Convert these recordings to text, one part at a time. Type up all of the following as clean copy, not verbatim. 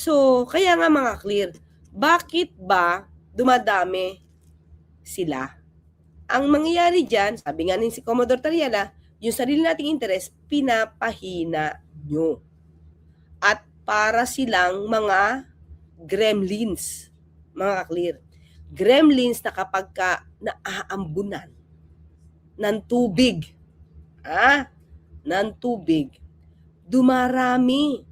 So, kaya nga mga clear, bakit ba dumadami sila? Ang mangyayari dyan, sabi nga ni si Commodore Tariela, yung sarili nating interes, pinapahina nyo. At para silang mga gremlins, mga clear. Gremlins na kapag ka naaambunan ng tubig, ng tubig, dumarami.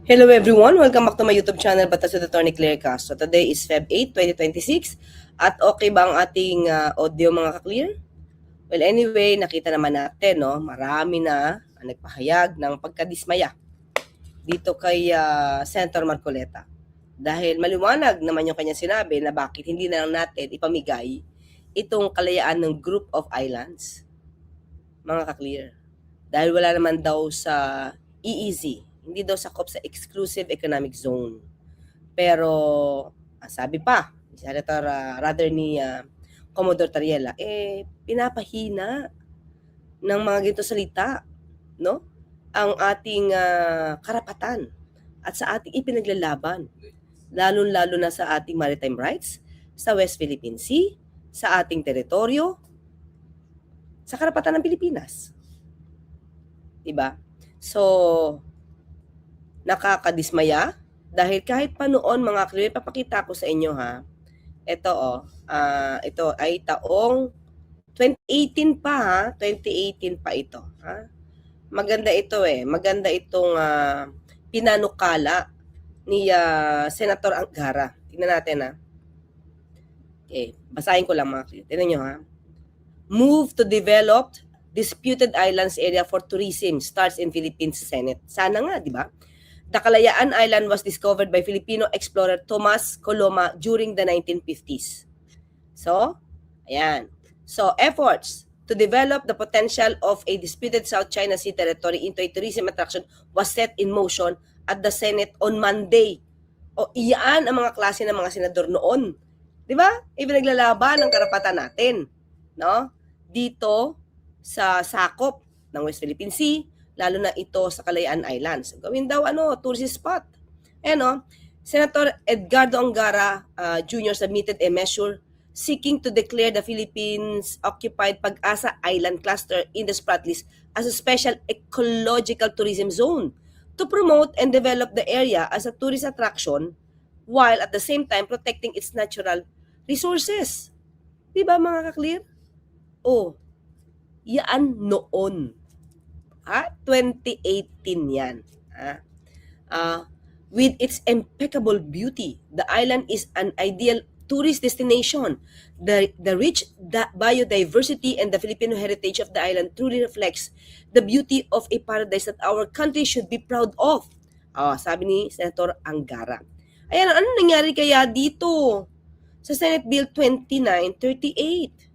Hello everyone, welcome back to my YouTube channel, Batas with Attorney Claire Castro. Today is Feb 8, 2026. At okay ba ang ating audio mga ka-clear? Well anyway, nakita naman natin, no, marami na ang nagpahayag ng pagkadismaya dito kay Senator Marcoleta. Dahil maliwanag naman yung kanya sinabi na bakit hindi na lang natin ipamigay itong kalayaan ng group of islands, mga ka-clear. Dahil wala naman daw sa EEZ, hindi daw sakop sa exclusive economic zone. Pero, sabi pa, Senator, ni Commodore Tariela, pinapahina ng mga ganito salita, no? Ang ating karapatan at sa ating ipinaglalaban, lalo-lalo na sa ating maritime rights, sa West Philippine Sea, sa ating teritoryo, sa karapatan ng Pilipinas. Diba? So, nakakadismaya dahil kahit pa noon mga clear, papakita ko sa inyo ha. Ito ito ay taong 2018 pa ha, 2018 pa ito ha. Maganda ito maganda itong pinanukala ni Senator Angara. Tingnan natin ha. Okay, basahin ko lang mga clear. Tingnan nyo ha. Move to develop disputed islands area for tourism starts in Philippines Senate. Sana nga, di ba? The Kalayaan Island was discovered by Filipino explorer Tomas Coloma during the 1950s. So, ayan. So, efforts to develop the potential of a disputed South China Sea territory into a tourism attraction was set in motion at the Senate on Monday. O, iyan ang mga klase ng mga senador noon. Di ba? Ipinaglalaban ang karapatan natin. No? Dito sa sakop ng West Philippine Sea, lalo na ito sa Kalayaan Islands. Gawin daw tourist spot. Senator Edgardo Angara Jr. submitted a measure seeking to declare the Philippines occupied Pag-asa Island cluster in the Sprat list as a special ecological tourism zone to promote and develop the area as a tourist attraction while at the same time protecting its natural resources. Diba mga ka-clear? Yan noon. 2018 yan. With its impeccable beauty, the island is an ideal tourist destination. The rich biodiversity and the Filipino heritage of the island truly reflects the beauty of a paradise that our country should be proud of. Sabi ni Senator Angara. Ayan, ano nangyari kaya dito sa Senate Bill 2938?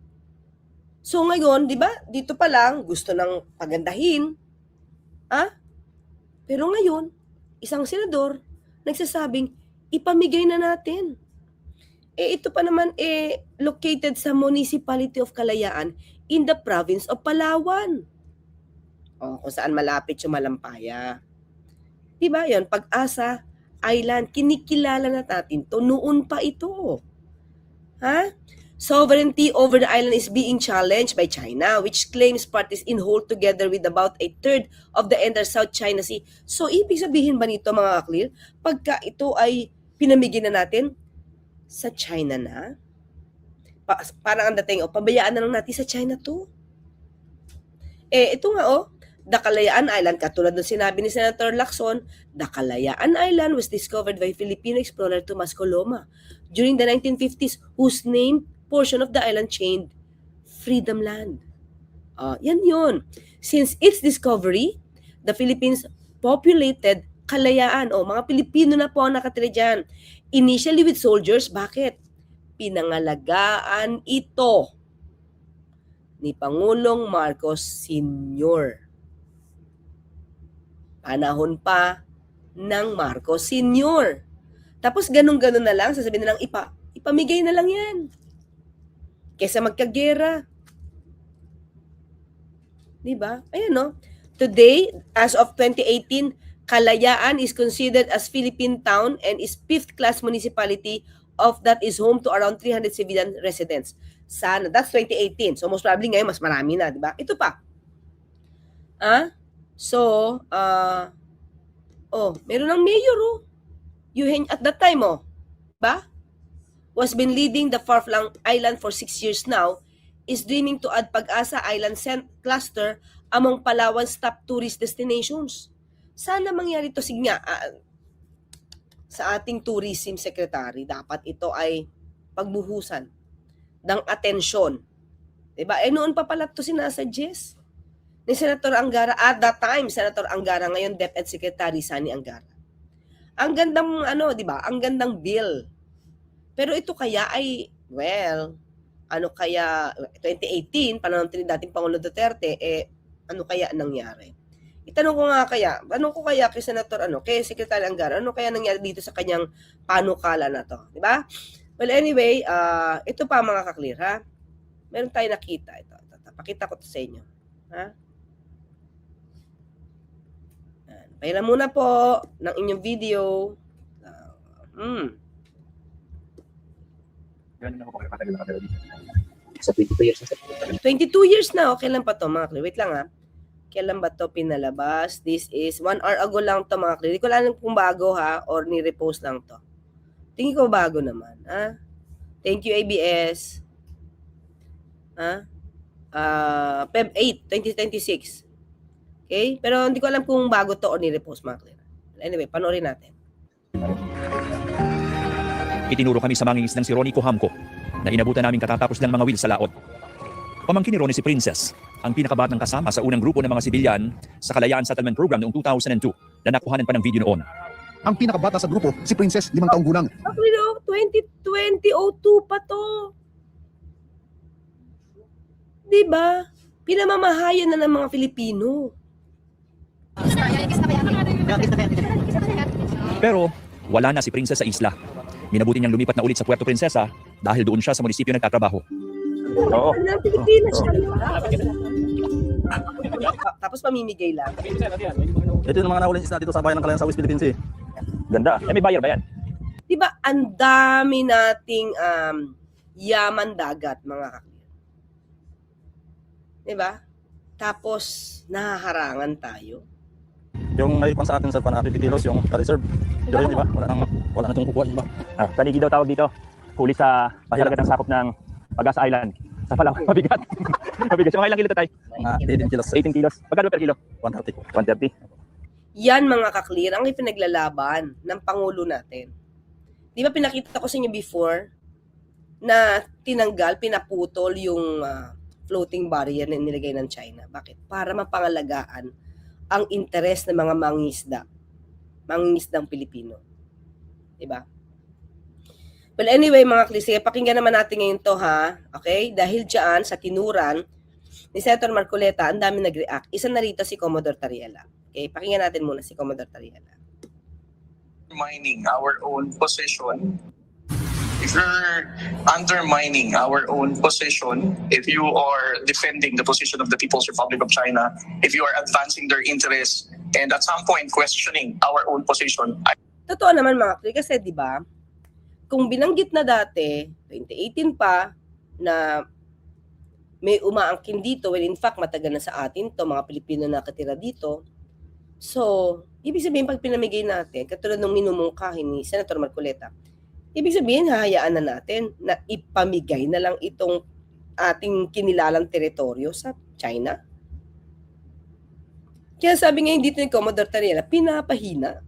So ngayon, di ba, dito pa lang, gusto nang pagandahin. Pero ngayon, isang senador, nagsasabing, ipamigay na natin. Ito pa naman, located sa Municipality of Kalayaan in the province of Palawan. Kung saan malapit yung Malampaya. Di ba yun? Pag-asa Island, kinikilala na natin to. Noon pa ito. Sovereignty over the island is being challenged by China, which claims parties in whole together with about a third of the entire South China Sea. So, ibig sabihin ba nito mga clear, pagka ito ay pinamigay na natin sa China na, parang ang dating, pabayaan na lang natin sa China to. Ito nga the Kalayaan Island, katulad ng sinabi ni Senator Lacson, the Kalayaan Island was discovered by Filipino explorer Tomas Coloma during the 1950s, whose name portion of the island chained Freedom Land. Yan yun. Since its discovery, the Philippines populated Kalayaan. Mga Pilipino na po ang nakatira dyan. Initially with soldiers. Bakit? Pinangalagaan ito ni Pangulong Marcos Sr. Panahon pa ng Marcos Sr. Tapos ganun-ganun na lang, sasabihin na lang, ipamigay na lang yan. Kesa magkagera. Diba? Ayan Today, as of 2018, Kalayaan is considered as Philippine town and is 5th-class municipality of that is home to around 300 civilian residents. Sana. That's 2018. So, most probably ngayon, mas marami na, di ba? Ito pa. So, meron ng mayor, at that time, ba? Was been leading the far-flung island for 6 years now, is dreaming to add Pag-asa Island cluster among Palawan's top tourist destinations. Sana mangyari ito sa ating tourism secretary. Dapat ito ay pagbuhusan ng atensyon. Diba? Noon pa pala ito sinasuggest ni Senator Angara. At that time, Senator Angara, ngayon DepEd Secretary Sani Angara. Ang gandang, diba? Ang gandang bill. Pero ito kaya ay, 2018, panahon ni dating Pangulo Duterte, ano kaya nangyari? Itanong ko kaya kay Senator, kay Secretary Angara, ano kaya nangyari dito sa kanyang panukala na to, di ba? Well, anyway, ito pa mga kaklear, ha? Meron tayo nakita, ito. Pakita ko to sa inyo, ha? Pahiram muna po ng inyong video. Sa 22 years na. 22 years na, okay lang pa to mga kaklear. Wait lang, ha? Kailan ba to pinalabas? This is 1 hour ago lang to mga kaklear. Hindi ko alam kung bago, ha? Or ni-repost lang to. Tingin ko bago naman, ha? Thank you, ABS. Feb 8, 2026. Okay? Pero hindi ko alam kung bago to o ni-repost, mga kaklear. Anyway, panoorin natin. Itinuro kami sa mangingisdang si Ronnie Cohamco na inabutan namin katatapos ng mga wheel sa laot. Pamangkin ni Ronnie si Princess, ang pinakabatang kasama sa unang grupo ng mga sibilyan sa Kalayaan Settlement Program noong 2002 na nakuhanan pa ng video noon. Ang pinakabata sa grupo, si Princess, 5 taong gulang. 2002 pa to. Diba? Pinamamahayan na ng mga Filipino. Pero wala na si Princess sa isla. Minabuti niyang lumipat na ulit sa Puerto Princesa dahil doon siya sa munisipyo nagtatrabaho. Oo. Ng Pilipinas siya. Tapos pamimigay lang. Ito yung mga nahuling isla dito sa bayan ng Kalayaan sa West Philippines eh. Ganda. May bayar ba yan? Diba, ang dami nating yaman dagat, mga kaklear. Diba? Tapos, nahaharangan tayo. Yung naipan sa atin sa 50 kilos, yung ka-reserve. Pero yun, di ba? Wala na itong kukuha, di ba? Tanigi daw tawag dito. Huli sa mahalaga ng sakop ng Pag-asa Island. Sa Palawan, mabigat. Mabigat. So, mga ilang kilo to tayo? Mga 18 kilos. 18 kilos. Magkano per kilo? 130. 130. Yan, mga kaklear, ang ipinaglalaban ng Pangulo natin. Di ba pinakita ko sa inyo before na tinanggal, pinaputol yung floating barrier na nilagay ng China. Bakit? Para mapangalagaan ang interes ng mga mangingisdang Pilipino. Diba? Well, anyway, mga klise, pakinggan naman natin ngayon to, ha? Okay? Dahil dyan, sa tinuran ni Senator Marcoleta, ang dami nag-react. Isa na rito si Commodore Tariela. Okay? Pakinggan natin muna si Commodore Tariela. Undermining our own position, if you're undermining our own position, if you are defending the position of the People's Republic of China, if you are advancing their interests, and at some point questioning our own position. Totoo naman mga kli, kasi di ba, kung binanggit na dati, 2018 pa, na may umaangkin dito, when in fact matagal na sa atin to, mga Pilipino na nakatira dito. So, ibig sabihin pag pinamigay natin, katulad ng minumungkahin ni Senator Marcoleta, ibig sabihin, hahayaan na natin na ipamigay na lang itong ating kinilalang teritoryo sa China. Kaya sabi ngayon dito ni Commodore Tariela, pinapahina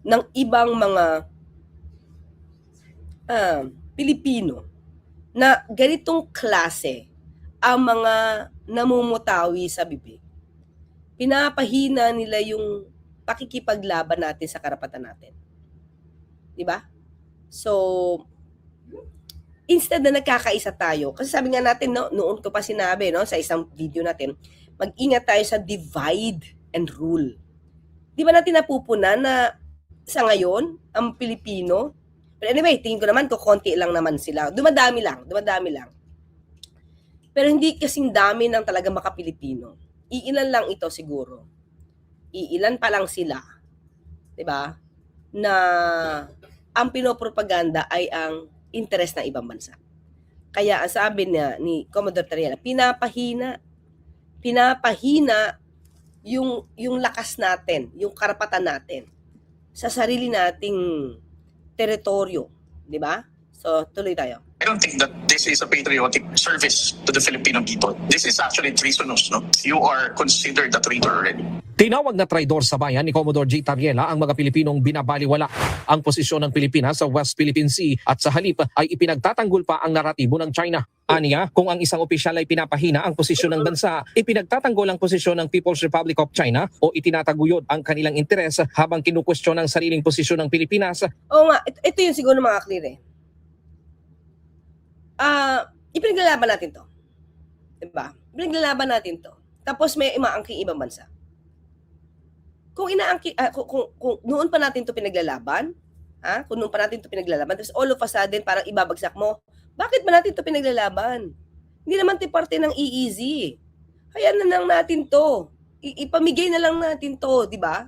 ng ibang mga Pilipino na ganitong klase ang mga namumutawi sa bibig. Pinapahina nila yung pakikipaglaban natin sa karapatan natin. Diba? So, instead na nagkakaisa tayo, kasi sabi nga natin, no, noon ko pa sinabi, no, sa isang video natin, mag-ingat tayo sa divide and rule. Di ba natin napupunan na sa ngayon, ang Pilipino, but anyway, tingin ko naman, kukunti lang naman sila. Dumadami lang. Pero hindi kasing dami ng talaga maka-Pilipino. Iilan lang ito siguro iilan pa lang sila, 'di ba? Na ang pinopropaganda ay ang interes ng ibang bansa. Kaya ang sabi niya ni Commodore Tariela, pinapahina yung lakas natin, yung karapatan natin sa sarili nating teritoryo, 'di ba? So, tuloy tayo. I don't think that this is a patriotic service to the Filipino people. This is actually treasonous, no? You are considered a traitor already. Tinawag na traidor sa bayan ni Commodore J. Tariela ang mga Pilipinong binabaliwala ang posisyon ng Pilipinas sa West Philippine Sea at sa halip ay ipinagtatanggol pa ang naratibo ng China. Aniya, kung ang isang opisyal ay pinapahina ang posisyon ng bansa, ipinagtatanggol ang posisyon ng People's Republic of China o itinataguyod ang kanilang interes habang kinukwestiyon ang sariling posisyon ng Pilipinas. Oo nga, ito yung siguro mga clear eh. Ipinaglalaban natin to. Diba? Ipinaglalaban natin to. Tapos may imaangking ibang bansa. Kung kung noon pa natin to pinaglalaban, kung noon pa natin to pinaglalaban, tapos all of a sudden parang ibabagsak mo, bakit ba natin to pinaglalaban? Hindi naman ito parte ng EEZ. Hayaan na lang natin to. Ipamigay na lang natin to, di ba?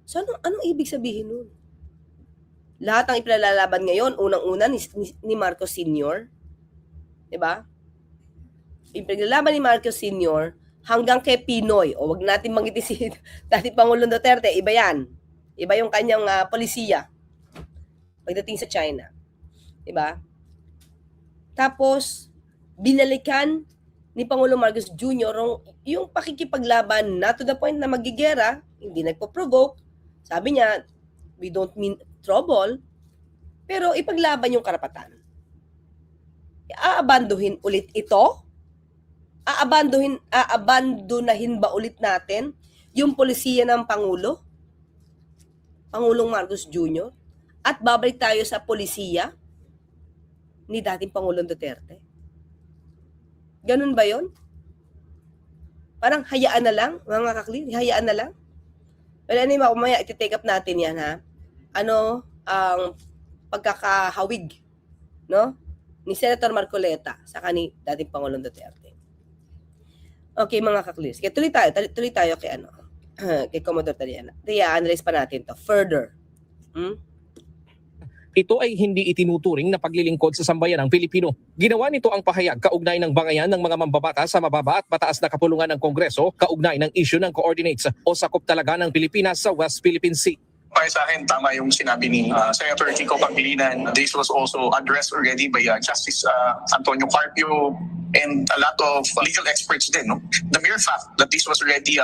So anong ibig sabihin nun? Lahat ang ipinalalaban ngayon, unang-una ni Marcos Sr., diba? Ipinaglalaban ni Marcos Sr. hanggang kay Pinoy. O wag natin manggiti si dati Pangulong Duterte, iba yan. Iba yung kanyang polisiya pagdating sa China. Diba? Tapos, binalikan ni Pangulong Marcos Jr. yung pakikipaglaban na to the point na magigera, hindi nagpo-provoke. Sabi niya, we don't mean trouble, pero ipaglaban yung karapatan. Aabanduhin ulit ito? Aabandunahin ba ulit natin yung polisiya ng Pangulo? Pangulong Marcos Jr.? At babalik tayo sa polisiya ni dating Pangulong Duterte? Ganun ba yon? Parang hayaan na lang, mga kakli, hayaan na lang. Well, anyway, kumaya iti-take up natin yan, ha? Ano ang pagkakahawig, no? Ni Senator Marcoleta sa ni dating Pangulong Duterte. Okay, mga kaklis. Kaya tuloy tayo kay kay Commodore Tariela. I-analyze pa natin to further. Ito ay hindi itinuturing na paglilingkod sa sambayan ng Pilipino. Ginawa nito ang pahayag kaugnay ng bangayan ng mga mambabatas sa mababa at mataas na kapulungan ng Kongreso kaugnay ng issue ng coordinates o sakop talaga ng Pilipinas sa West Philippine Sea. Para sa akin, tama yung sinabi ni Senator Kiko Pangilinan. This was also addressed already by Justice Antonio Carpio and a lot of legal experts din. No? The mere fact that this was already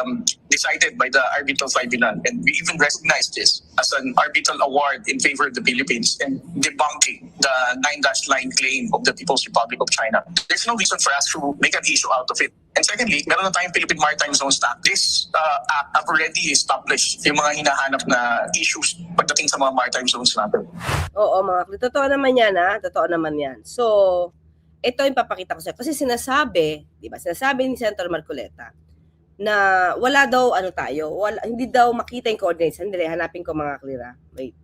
decided by the Arbitral Tribunal, and we even recognize this as an arbitral award in favor of the Philippines and debunking the 9-line claim of the People's Republic of China. There's no reason for us to make an issue out of it. And secondly, meron na tayong Philippine Maritime Zones Act. This act have already established yung mga hinahanap na issues pagdating sa mga maritime zones natin. Oo, mga kakli. Totoo naman yan, ha? Totoo naman yan. So, ito yung papakita ko sa'yo. Kasi sinasabi, di ba, sinasabi ni Senator Marcoleta na wala daw, hindi daw makita yung coordinates. Hindi, hanapin ko mga klira. Wait.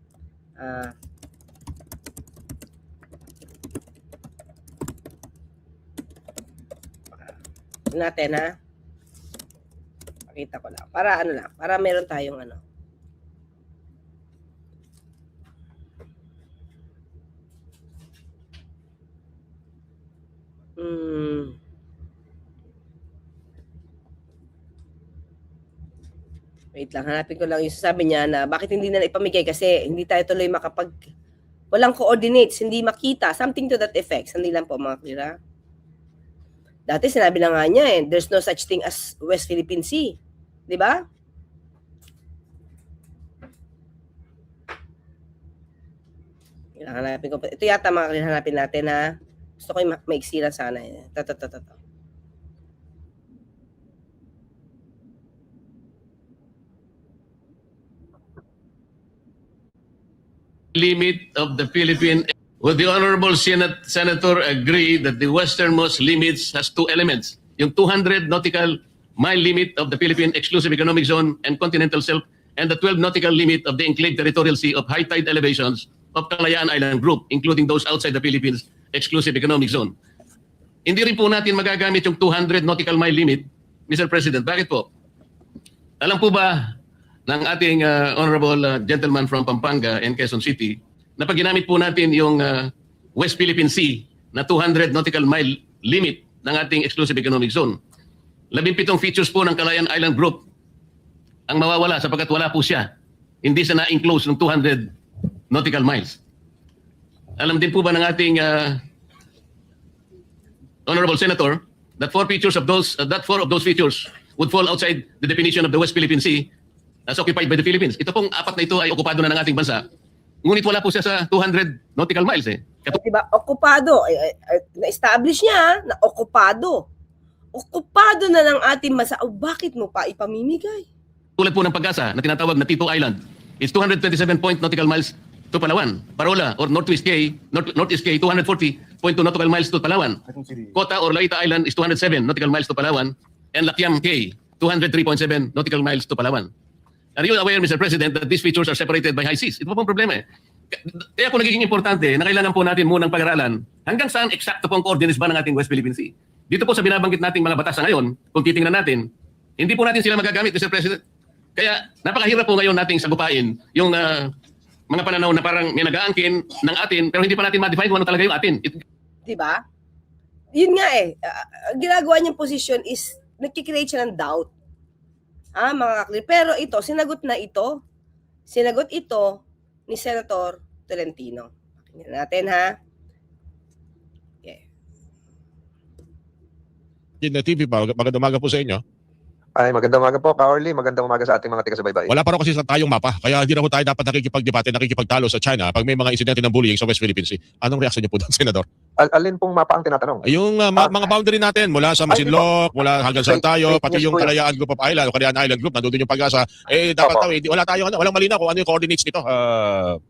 Natin, ha? Pakita ko lang. Para meron tayong Wait lang, hanapin ko lang yung sasabi niya na bakit hindi na ipamigay kasi hindi tayo tuloy walang coordinates, hindi makita, something to that effect. Sandi lang po mga klira. Dati sinabi na nga niya there's no such thing as West Philippine Sea. Di ba? Hanapin ko. Ito yata mga klira, hanapin natin na gusto ko yung maiksi lang sana. Ito. Limit of the Philippine. Would the Honorable Senator agree that the westernmost limits has two elements? Yung 200 nautical mile limit of the Philippine Exclusive Economic Zone and Continental Shelf and the 12 nautical limit of the Enclave Territorial Sea of high tide elevations of Kalayaan Island Group, including those outside the Philippines Exclusive Economic Zone. Hindi rin po natin magagamit yung 200 nautical mile limit, Mr. President. Bakit po? Alam po ba ng ating honorable gentleman from Pampanga and Quezon City na pag ginamit po natin yung West Philippine Sea na 200 nautical mile limit ng ating exclusive economic zone. 17 features po ng Calayan Island Group ang mawawala sapagkat wala po siya. Hindi siya na-enclose ng 200 nautical miles. Alam din po ba ng ating honorable senator that four of those features would fall outside the definition of the West Philippine Sea as occupied by the Philippines. Ito pong apat na ito ay okupado na ng ating bansa. Ngunit wala po siya sa 200 nautical miles eh. Diba? Okupado. Na-establish niya na okupado. Okupado na ng ating bansa. O bakit mo pa ipamimigay? Tulad po ng Pag-asa na tinatawag na Tito Island. It's 227 nautical miles to Palawan. Parola or Northeast K, 240.2 nautical miles to Palawan. Kota or Laita Island is 207 nautical miles to Palawan. And Lakiam K, 203.7 nautical miles to Palawan. Are you aware, Mr. President, that these features are separated by high seas? Ito po pong problema eh. Kaya po nagiging importante na kailangan po natin munang pag-aralan hanggang saan eksakto pong coordinates ba ng ating West Philippine Sea. Dito po sa binabanggit nating mga batas na ngayon, kung titingnan natin, hindi po natin sila magagamit, Mr. President. Kaya napakahirap po ngayon nating sagupain yung mga pananaw na parang may nag-aangkin ng atin pero hindi pa natin ma-define kung ano talaga yung atin. Diba? Yun nga eh. Ginagawa niyang position is nagkikreate siya ng doubt. Mga kaklir. Pero ito, sinagot ito ni Senator Tolentino. Tingnan natin ha. Okay. Gina TV pa, magandang umaga po sa inyo. Ay, magandang umaga po, Ka-Orly. Magandang umaga sa ating mga taga-subaybay. Wala pa raw kasi sa tayong mapa, kaya hindi na po tayo dapat nakikipagdebate, nakikipagtalo sa China pag may mga insidente ng bullying sa West Philippine Sea. Anong reaksyon niyo po doon, Senador? Alin pong mapa ang tinatanong? Yung mga boundary natin, mula sa Masinloc, mula hanggang saan tayo, pati yung Kalayaan Group of Island, o Kalayaan Island Group, nandun yung Pag-asa, dapat tayo, wala tayong, walang malinaw kung ano yung coordinates nito.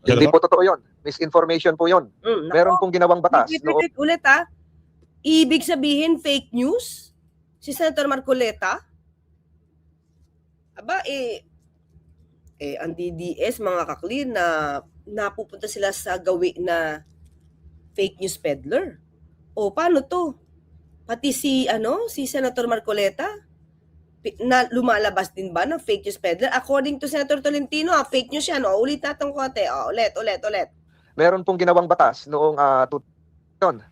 Hindi po totoo yun. Misinformation po yun. Meron pong ginawang batas. Ulit ha. Ibig sabihin fake news? Si Senator Marcoleta? Aba, ang DDS, mga kaklir, na napupunta sila sa gawi na fake news peddler. O, paano to? Pati si Senator Marcoleta, na lumalabas din ba na fake news peddler? According to Senator Tolentino, fake news yan. Ulit natin kote. Ulit. Meron pong ginawang batas noong yun.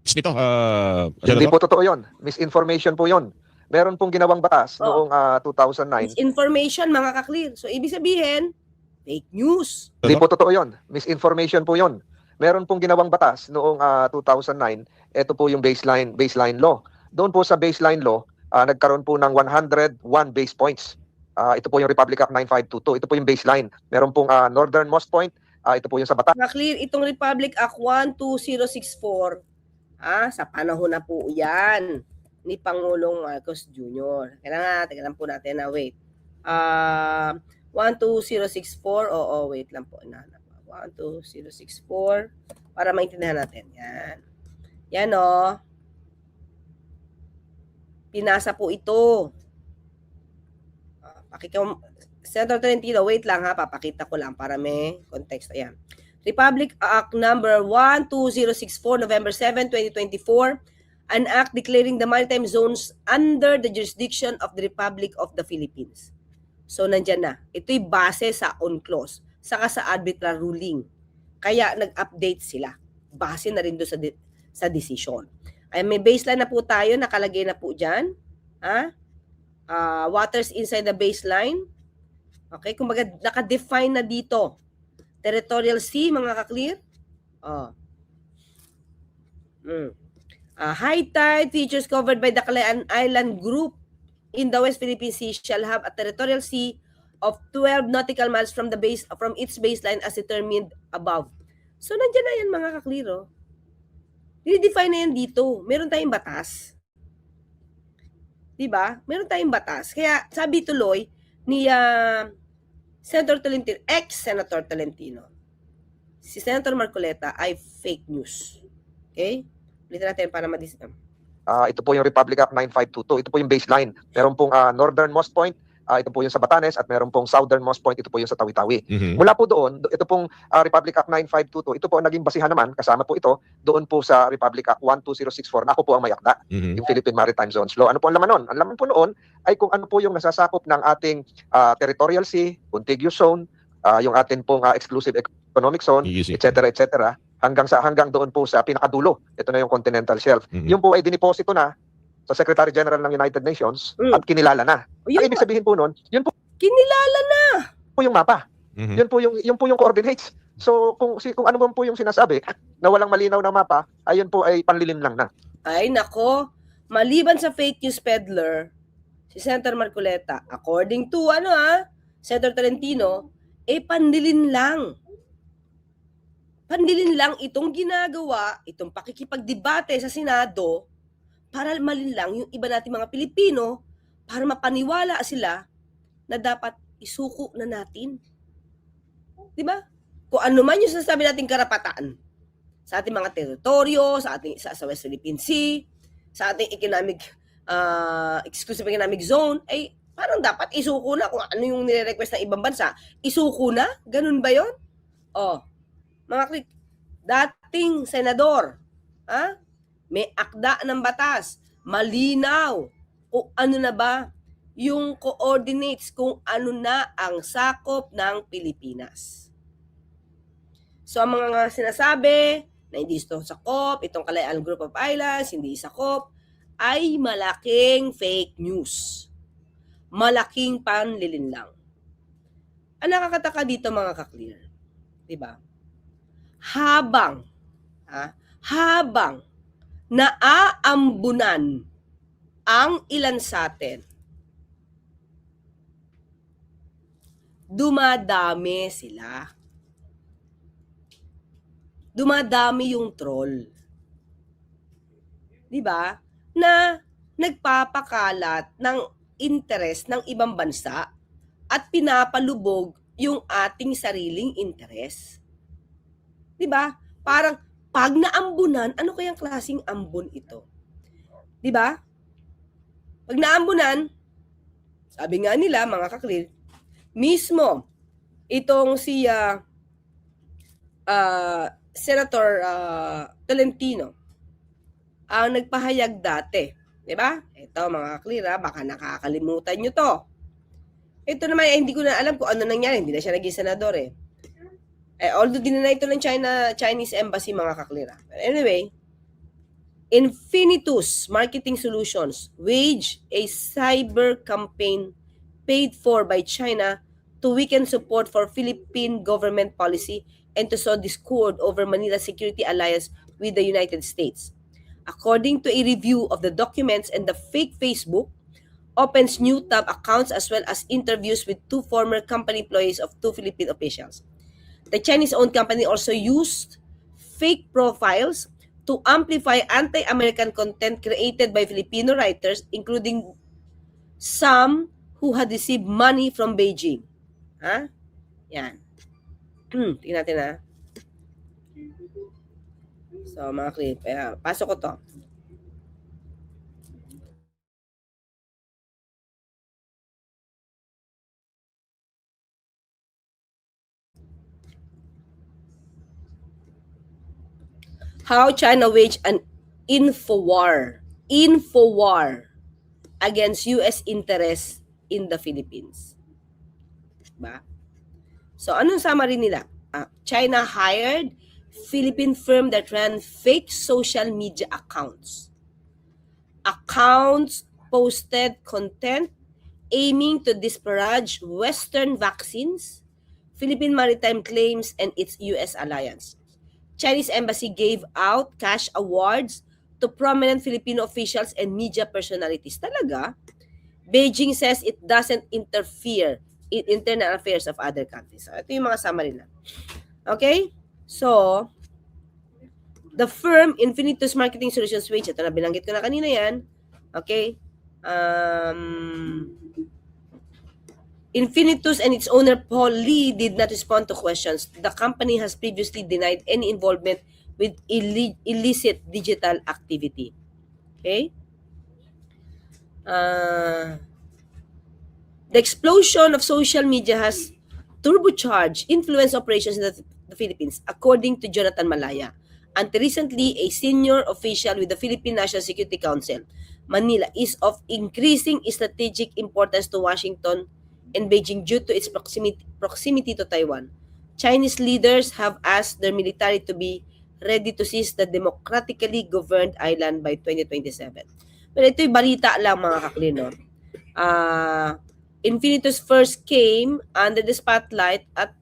Nito, Hindi po totoo yun. Misinformation po yun. Meron pong ginawang batas noong 2009. Misinformation, mga kaklir. So, ibig sabihin, fake news. Hindi po totoo yun. Misinformation po yun. Meron pong ginawang batas noong 2009. Ito po yung baseline law. Doon po sa baseline law, nagkaroon po ng 101 base points. Ito po yung Republic Act 9522. Ito po yung baseline. Meron pong northernmost point. Ito po yung sa Batas. Kaklir, itong Republic Act 12064, sa panahon na po yan ni Pangulong Marcos Jr. Teka lang po natin na wait. 12064, wait lang po. 12064 para maintindihan natin. Yan pinasa po ito. Senator Tolentino, wait lang ha, papakita ko lang para may context. Ayan. Republic Act number 12064, November 7, 2024, an act declaring the maritime zones under the jurisdiction of the Republic of the Philippines. So, nandyan na. Ito'y base sa UNCLOS, saka sa arbitral ruling. Kaya nag-update sila. Base na rin doon sa decision. Ay, may baseline na po tayo, nakalagay na po dyan. Waters inside the baseline. Okay, kumbaga naka-define na dito. Territorial sea, mga kaklir. High tide features covered by the Calayan Island Group in the West Philippine Sea shall have a territorial sea of 12 nautical miles from its baseline as determined above. So, nandiyan na yan, mga kakliro. Dini-define na yan dito. Meron tayong batas. Diba? Meron tayong batas. Kaya, sabi tuloy ni Senator Tolentino, ex-Senator Tolentino, si Senator Marcoleta ay fake news. Okay? Ulitin natin para ito po yung Republic Act 9522. Ito po yung baseline. Meron pong northernmost point. ito po yung sa Batanes, at meron pong southernmost point, ito po yung sa Tawi-Tawi. Mhm. Mula po doon, ito pong Republic Act 9522, ito po ang naging basihan naman, kasama po ito, doon po sa Republic Act 12064, na ako po ang may akda, Mhm. yung Philippine Maritime Zones Law. Ano po ang laman nun? Ang laman po noon ay kung ano po yung nasasakop ng ating territorial sea, contiguous zone, yung atin pong exclusive economic zone, Easy. etc. hanggang doon po sa pinakadulo. Ito na yung continental shelf. Mhm. Yung po ay diniposito na sa Secretary General ng United Nations at kinilala na. O, yun Ang ibig sabihin po nun, yun kinilala po yung mapa. Mhm. Yun po yung coordinates. So kung ano man po yung sinasabi na walang malinaw na mapa, ayun po ay panlilim lang na. Ay, nako. Maliban sa fake news peddler, si Senator Marcoleta, according to Senator Tolentino, pandilin lang. Pandilin lang itong ginagawa, itong pakikipagdebate sa Senado, para malinlang yung iba nating mga Pilipino, para mapaniwala sila na dapat isuko na natin. Di ba? Kung ano man yung sinasabi nating karapatan sa ating mga teritoryo, sa West Philippine Sea, sa ating exclusive economic zone, ay parang dapat isuko na kung ano yung nire-request ng ibang bansa. Isuko na? Ganun ba yon? Oh, mga klik, dating senador, may akda ng batas, malinaw kung ano na ba yung coordinates, kung ano na ang sakop ng Pilipinas. So, ang mga sinasabi na hindi ito sakop, itong Kalayaan Group of Islands, hindi sakop, ay malaking fake news. Malaking panlilinlang. Ang nakakataka dito mga ka-clear, di ba? Habang naaambunan ang ilan sa atin, dumadami sila. Dumadami yung troll. Di ba? Na nagpapakalat ng interes ng ibang bansa at pinapalubog yung ating sariling interes. Di ba? Parang pag naambunan, ano kayang klaseng ambon ito? Di ba? Pag naambunan, sabi nga nila, mga ka-clear, mismo itong si Senator Tolentino ang nagpahayag dati. Di ba? Ito mga ka-clear, baka nakakalimutan nyo to. Ito naman, hindi ko na alam kung ano nangyari. Hindi na siya naging senador eh. Although dinanay ito ng Chinese Embassy, mga ka-clear. But anyway, Infinitus Marketing Solutions waged a cyber campaign paid for by China to weaken support for Philippine government policy and to sow discord over Manila's security alliance with the United States. According to a review of the documents and the fake Facebook, opens new tab accounts as well as interviews with two former company employees of two Philippine officials. The Chinese-owned company also used fake profiles to amplify anti-American content created by Filipino writers, including some who had received money from Beijing. Yan. Tingnan natin So, mga clip, pasok ko to. How China waged an info war against U.S. interests in the Philippines. Diba? So, anong summary nila? China hired Philippine firm that ran fake social media accounts. Accounts posted content aiming to disparage Western vaccines, Philippine maritime claims, and its U.S. alliance. Chinese embassy gave out cash awards to prominent Filipino officials and media personalities. Talaga? Beijing says it doesn't interfere in internal affairs of other countries. So, ito yung mga summary na. Okay? So, the firm Infinitus Marketing Solutions waged, ito na binanggit ko na kanina yan. Okay? Infinitus and its owner Paul Lee did not respond to questions. The company has previously denied any involvement with illicit digital activity. Okay? The explosion of social media has turbocharged influence operations in the Philippines, according to Jonathan Malaya. Until recently, a senior official with the Philippine National Security Council, Manila, is of increasing strategic importance to Washington and Beijing due to its proximity to Taiwan. Chinese leaders have asked their military to be ready to seize the democratically governed island by 2027. Well, ito'y balita lang mga kaklino. Infinitus first came under the spotlight at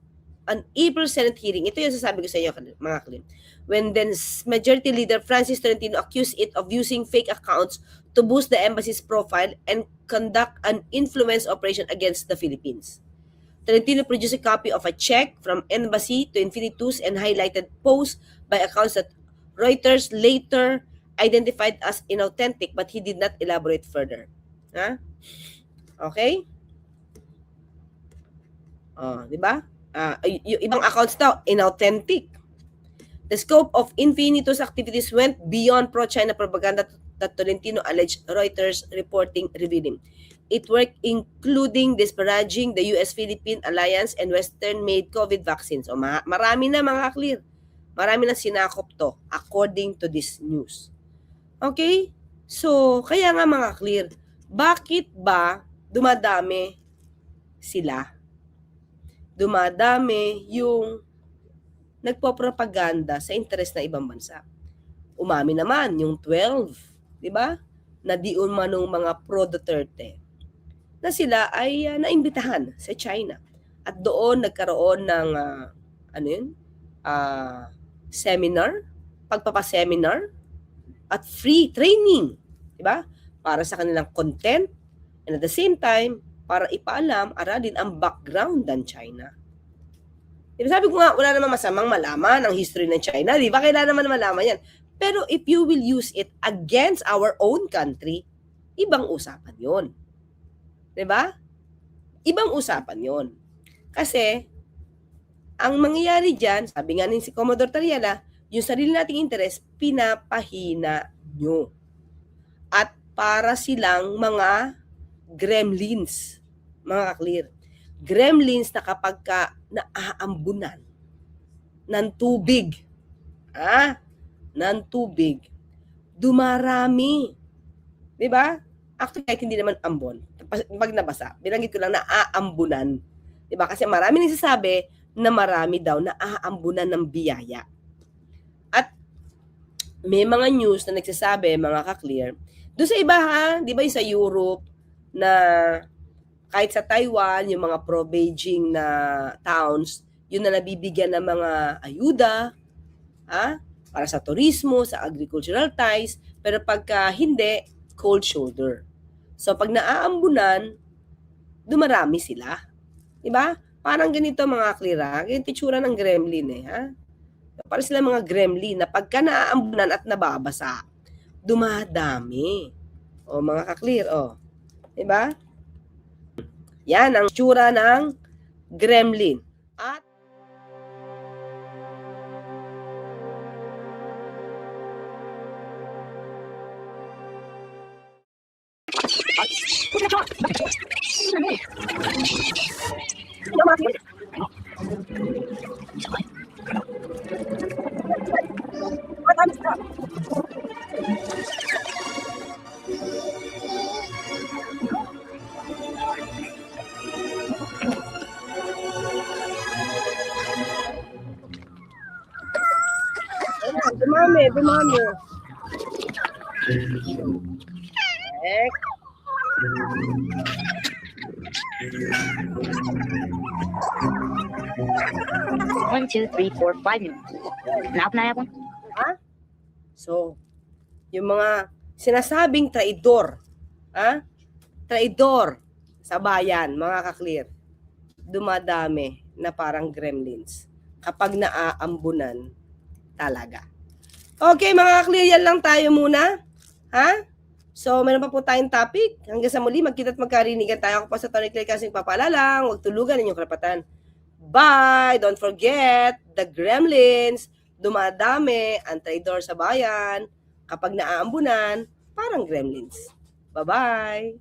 an April Senate hearing. Ito yung sasabi ko sa inyo mga kaklino. When then Majority Leader Francis Tolentino accused it of using fake accounts to boost the embassy's profile and conduct an influence operation against the Philippines. Tolentino produced a copy of a check from embassy to Infinitus and highlighted posts by accounts that Reuters later identified as inauthentic, but he did not elaborate further. Ha? Okay? Oh, di ba? Yung ibang accounts daw inauthentic. The scope of Infinitus activities went beyond pro-China propaganda that Tolentino alleged Reuters reporting revealing. It worked including disparaging the US-Philippine alliance and Western-made COVID vaccines. O marami na mga clear. Marami na sinakop to according to this news. Okay? So, kaya nga mga clear, bakit ba dumadami sila? Dumadami yung nagpo-propaganda sa interes ng ibang bansa. Umami naman yung 12, di ba? Na di umanong mga pro-Duterte na sila ay naimbitahan sa China. At doon nagkaroon ng seminar, pagpapaseminar at free training, di ba? Para sa kanilang content and at the same time para ipaalam, aralin ang background ng China. Diba, sabi ko nga, wala namang masamang malaman ang history ng China. Di ba? Kailangan naman malaman yan. Pero if you will use it against our own country, ibang usapan yon. Di ba? Ibang usapan yon. Kasi, ang mangyayari dyan, sabi nga ni si Commodore Tariela, yung sarili nating interes, pinapahina nyo. At para silang mga gremlins, mga ka-clear. Gremlins na kapag ka naaambunan ng tubig, dumarami. Diba? Actually, kahit hindi naman ambon, pag nabasa, binanggit ko lang na aambunan. Diba? Kasi marami nagsasabi na marami daw na aambunan ng biyaya. At may mga news na nagsasabi, mga ka-clear, doon sa iba diba yung sa Europe, na kahit sa Taiwan, yung mga pro-Beijing na towns, yun na nabibigyan ng mga ayuda, para sa turismo, sa agricultural ties, pero pagka hindi, cold shoulder. So pag naaambunan, dumarami sila. Diba? Parang ganito mga klira, ganito itsura ng gremlin Parang sila mga gremlin na pagka naaambunan at nababasa, dumadami. O mga kaklir, diba? Yan ang tsura ng gremlin. At dumami. One, two, three, 4, 5 minutes. Now can I have one? So, yung mga sinasabing traidor, traidor sa bayan, mga kaklir, dumadami na parang gremlins kapag naaambunan talaga. Okay, mga kaklir, yan lang tayo muna. So, meron pa po tayong topic. Hanggang sa muli, magkita at magkarinigan tayo. Ako po sa Tony Clay kasing papaalala, huwag tulugan inyong karapatan. Bye! Don't forget, the gremlins, dumadami, ang traidor sa bayan, kapag naaambunan, parang gremlins. Bye-bye!